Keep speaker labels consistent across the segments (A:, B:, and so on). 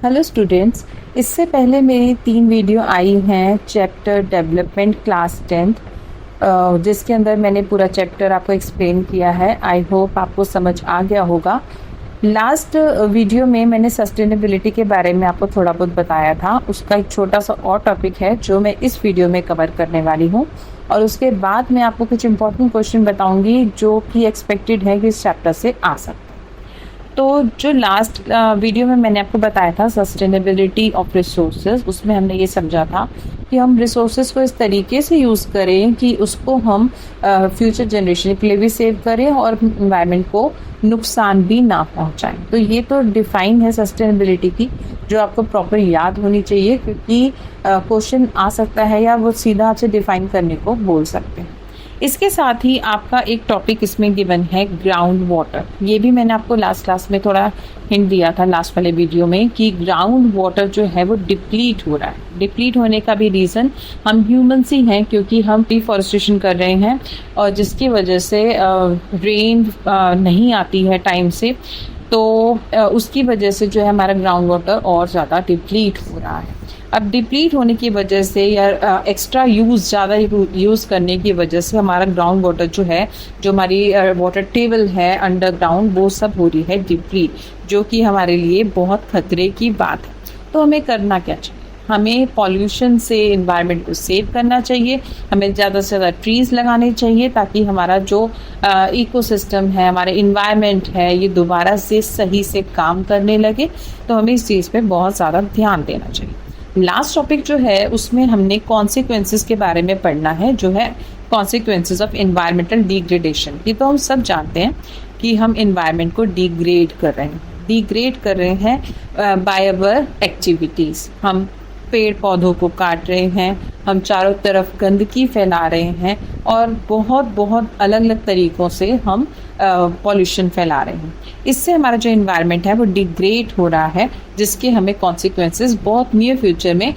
A: Hello students, इससे पहले मेरी 3 वीडियो आई हैं चैप्टर डेवलपमेंट क्लास 10th, जिसके अंदर मैंने पूरा चैप्टर आपको एक्सप्लेन किया है। आई होप आपको समझ आ गया होगा। लास्ट वीडियो में मैंने सस्टेनेबिलिटी के बारे में आपको थोड़ा बहुत बताया था। उसका एक छोटा सा और टॉपिक है जो मैं इस वीडियो में कवर करने वाली हूँ, और उसके बाद मैं आपको कुछ इंपॉर्टेंट क्वेश्चन बताऊंगी जो कि एक्सपेक्टेड है कि इस चैप्टर से आ सकते। तो जो लास्ट वीडियो में मैंने आपको बताया था सस्टेनेबिलिटी ऑफ रिसोर्सेज, उसमें हमने ये समझा था कि हम रिसोर्सेज को इस तरीके से यूज़ करें कि उसको हम फ्यूचर जनरेशन के लिए भी सेव करें और एनवायरनमेंट को नुकसान भी ना पहुंचाएं। तो ये तो डिफाइन है सस्टेनेबिलिटी की, जो आपको प्रॉपर याद होनी चाहिए, क्योंकि क्वेश्चन आ सकता है या वो सीधा आपसे डिफाइन करने को बोल सकते हैं। इसके साथ ही आपका एक टॉपिक इसमें गिवन है ग्राउंड वाटर। ये भी मैंने आपको लास्ट क्लास में थोड़ा हिंट दिया था लास्ट वाले वीडियो में कि ग्राउंड वाटर जो है वो डिप्लीट हो रहा है। डिप्लीट होने का भी रीज़न हम ह्यूमन्स ही हैं, क्योंकि हम डिफॉरेस्टेशन कर रहे हैं और जिसकी वजह से रेन नहीं आती है टाइम से, तो उसकी वजह से जो है हमारा ग्राउंड वाटर और ज़्यादा डिप्लीट हो रहा है। अब डिप्लीट होने की वजह से या एक्स्ट्रा ज़्यादा यूज़ करने की वजह से हमारा ग्राउंड वाटर जो है, जो हमारी वाटर टेबल है अंडरग्राउंड, वो सब हो रही है डिप्लीट, जो कि हमारे लिए बहुत खतरे की बात है। तो हमें करना क्या चाहिए? हमें पॉल्यूशन से एनवायरनमेंट को सेव करना चाहिए। हमें ज़्यादा से ज़्यादा ट्रीज़ लगाने चाहिए ताकि हमारा जो इकोसिस्टम है, हमारा इन्वायरमेंट है, ये दोबारा से सही से काम करने लगे। तो हमें इस चीज़ पे बहुत ज़्यादा ध्यान देना चाहिए। लास्ट टॉपिक जो है उसमें हमने कॉन्सिक्वेंसेस के बारे में पढ़ना है, जो है कॉन्सिक्वेंसेस ऑफ एनवायरमेंटल डिग्रेडेशन। ये तो हम सब जानते हैं कि हम एनवायरनमेंट को डिग्रेड कर रहे हैं बाय अवर एक्टिविटीज़। हम पेड़ पौधों को काट रहे हैं, हम चारों तरफ गंदगी फैला रहे हैं और बहुत अलग अलग तरीक़ों से हम पॉल्यूशन फैला रहे हैं। इससे हमारा जो एनवायरनमेंट है वो डिग्रेड हो रहा है, जिसके हमें कॉन्सिक्वेंसेस बहुत नियर फ्यूचर में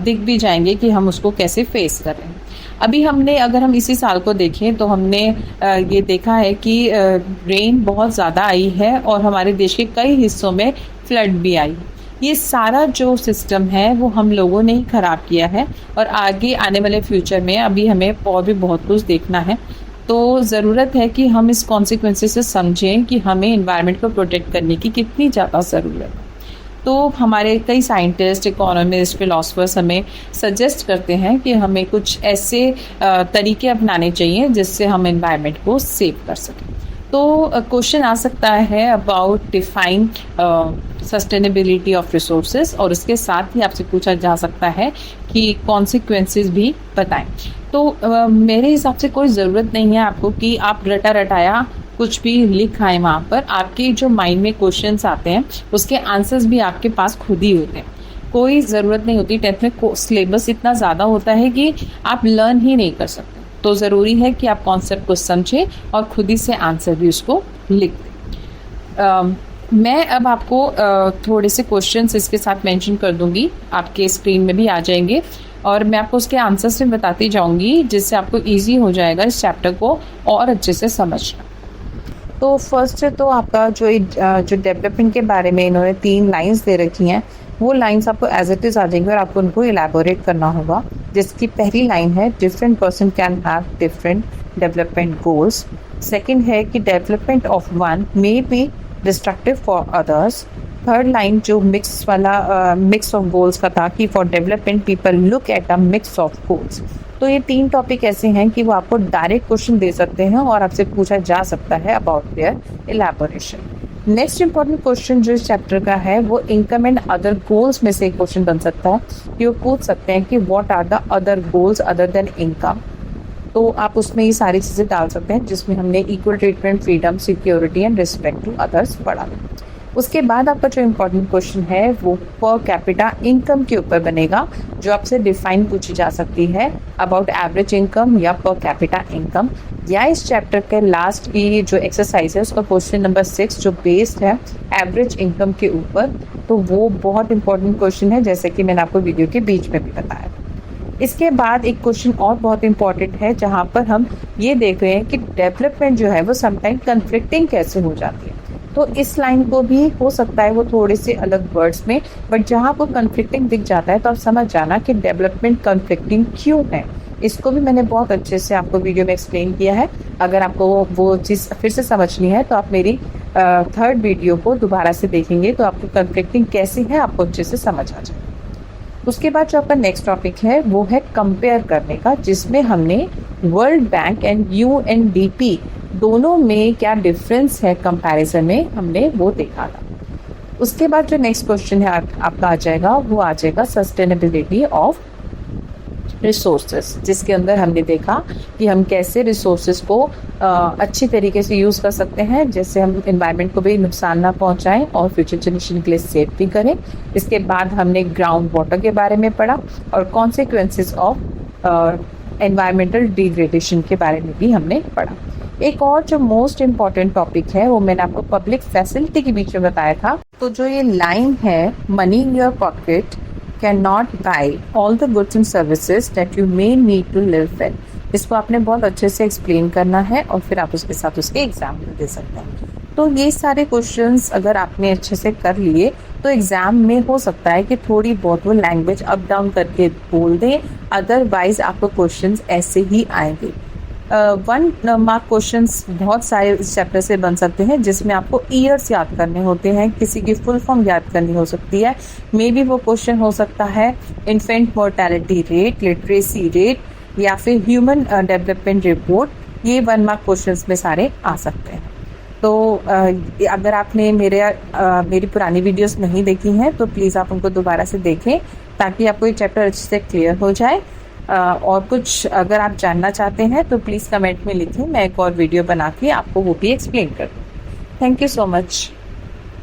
A: दिख भी जाएंगे कि हम उसको कैसे फेस कर रहे हैं। अभी हमने, अगर हम इसी साल को देखें तो हमने ये देखा है कि रेन बहुत ज़्यादा आई है और हमारे देश के कई हिस्सों में फ्लड भी आई। ये सारा जो सिस्टम है वो हम लोगों ने ही ख़राब किया है, और आगे आने वाले फ्यूचर में अभी हमें और भी बहुत कुछ देखना है। तो ज़रूरत है कि हम इस कॉन्सिक्वेंसेस से समझें कि हमें एनवायरनमेंट को प्रोटेक्ट करने की कितनी ज़्यादा ज़रूरत है। तो हमारे कई साइंटिस्ट, इकोनॉमिस्ट, फिलोसफर्स हमें सजेस्ट करते हैं कि हमें कुछ ऐसे तरीके अपनाने चाहिए जिससे हम एनवायरनमेंट को सेव कर सकें। तो क्वेश्चन आ सकता है about define sustainability of resources, और उसके साथ ही आपसे पूछा जा सकता है कि कॉन्सिक्वेंसेस भी बताएं। तो मेरे हिसाब से कोई ज़रूरत नहीं है आपको कि आप रटाया कुछ भी लिख आए वहाँ पर। आपके जो माइंड में क्वेश्चंस आते हैं उसके आंसर्स भी आपके पास खुद ही होते हैं। कोई ज़रूरत नहीं होती। 10th में सिलेबस इतना ज़्यादा होता है कि आप लर्न ही नहीं कर सकते। तो ज़रूरी है कि आप कॉन्सेप्ट को समझें और खुद ही से आंसर भी उसको लिख दें। मैं अब आपको थोड़े से क्वेश्चंस इसके साथ मेंशन कर दूंगी, आपके स्क्रीन में भी आ जाएंगे, और मैं आपको उसके आंसर्स भी बताती जाऊंगी, जिससे आपको इजी हो जाएगा इस चैप्टर को और अच्छे से समझना। तो फर्स्ट तो आपका जो डेवलपमेंट के बारे में इन्होंने 3 लाइंस दे रखी हैं, वो लाइंस आपको एज इट इज़ आ जाएंगी और आपको उनको इलेबोरेट करना होगा। जिसकी पहली लाइन है different person can have different development goals. Second है कि development of one may be destructive for others. Third line जो मिक्स ऑफ गोल्स का था कि for development people look at a mix of goals. तो ये 3 topic ऐसे हैं कि वो आपको डायरेक्ट क्वेश्चन दे सकते हैं और आपसे पूछा जा सकता है about their elaboration. Next important question जो इस चैप्टर का है वो इनकम एंड अदर गोल्स में से एक क्वेश्चन बन सकता है कि वो पूछ सकते हैं कि what are the other goals other than income. तो आप उसमें ये सारी चीज़ें डाल सकते हैं, जिसमें हमने equal treatment, freedom, security and respect to others पढ़ा। उसके बाद आपका जो इम्पोर्टेंट क्वेश्चन है वो पर कैपिटा इनकम के ऊपर बनेगा, जो आपसे डिफाइन पूछी जा सकती है अबाउट एवरेज इनकम या पर कैपिटा इनकम। या इस चैप्टर के लास्ट की जो एक्सरसाइज है उसका क्वेश्चन नंबर 6 जो बेस्ड है एवरेज इनकम के ऊपर, तो वो बहुत इंपॉर्टेंट क्वेश्चन है, जैसे कि मैंने आपको वीडियो के बीच में भी बताया। इसके बाद एक क्वेश्चन और बहुत इंपॉर्टेंट है, जहाँ पर हम ये देख रहे हैं कि डेवलपमेंट जो है वो समटाइम कन्फ्लिक्टिंग कैसे हो जाती है। तो इस लाइन को भी हो सकता है वो थोड़े से अलग वर्ड्स में, बट जहाँ आपको कन्फ्लिक्टिंग दिख जाता है तो आप समझ जाना कि डेवलपमेंट कन्फ्लिक्टिंग क्यों है। इसको भी मैंने बहुत अच्छे से आपको वीडियो में एक्सप्लेन किया है। अगर आपको वो चीज़ फिर से समझनी है तो आप मेरी थर्ड वीडियो को दोबारा से देखेंगे तो आपको कन्फ्लिक्टिंग कैसी है आपको अच्छे से समझ आ जाए। उसके बाद जो आपका नेक्स्ट टॉपिक है वो है कंपेयर करने का, जिसमें हमने वर्ल्ड बैंक एंड यूएनडीपी दोनों में क्या डिफरेंस है कंपैरिजन में, हमने वो देखा था। उसके बाद जो नेक्स्ट क्वेश्चन है आपका आ जाएगा वो आ जाएगा सस्टेनेबिलिटी ऑफ रिसोर्सेज, जिसके अंदर हमने देखा कि हम कैसे रिसोर्सेज को अच्छी तरीके से यूज़ कर सकते हैं, जैसे हम एनवायरनमेंट को भी नुकसान ना पहुंचाएं और फ्यूचर जनरेशन के लिए सेफ भी करें। इसके बाद हमने ग्राउंड वाटर के बारे में पढ़ा और कॉन्सिक्वेंसेस ऑफ एनवायरमेंटल डिग्रेडेशन के बारे में भी हमने पढ़ा। एक और जो मोस्ट इम्पॉर्टेंट टॉपिक है वो मैंने आपको पब्लिक फैसिलिटी के बीच में बताया था। तो जो ये लाइन है, money in your pocket cannot buy all the goods and services that you may need to live with, इसको आपने बहुत अच्छे से एक्सप्लेन करना है और फिर आप उसके साथ उसके एग्जाम्पल दे सकते हैं। तो ये सारे क्वेश्चंस अगर आपने अच्छे से कर लिए तो एग्जाम में हो सकता है कि थोड़ी बहुत वो लैंग्वेज अप डाउन करके बोल दें, अदरवाइज आपको क्वेश्चंस ऐसे ही आएंगे। 1 मार्क क्वेश्चंस बहुत सारे इस चैप्टर से बन सकते हैं, जिसमें आपको ईयर्स याद करने होते हैं, किसी की फुल फॉर्म याद करनी हो सकती है। मे बी वो क्वेश्चन हो सकता है infant mortality rate, literacy rate या फिर ह्यूमन डेवलपमेंट रिपोर्ट। ये 1 मार्क क्वेश्चंस में सारे आ सकते हैं। तो अगर आपने मेरी पुरानी वीडियोस नहीं देखी हैं तो प्लीज़ आप उनको दोबारा से देखें ताकि आपको ये चैप्टर अच्छे से क्लियर हो जाए। और कुछ अगर आप जानना चाहते हैं तो प्लीज़ कमेंट में लिखें, मैं एक और वीडियो बना के आपको वो भी एक्सप्लेन कर दूँ। Thank you so much.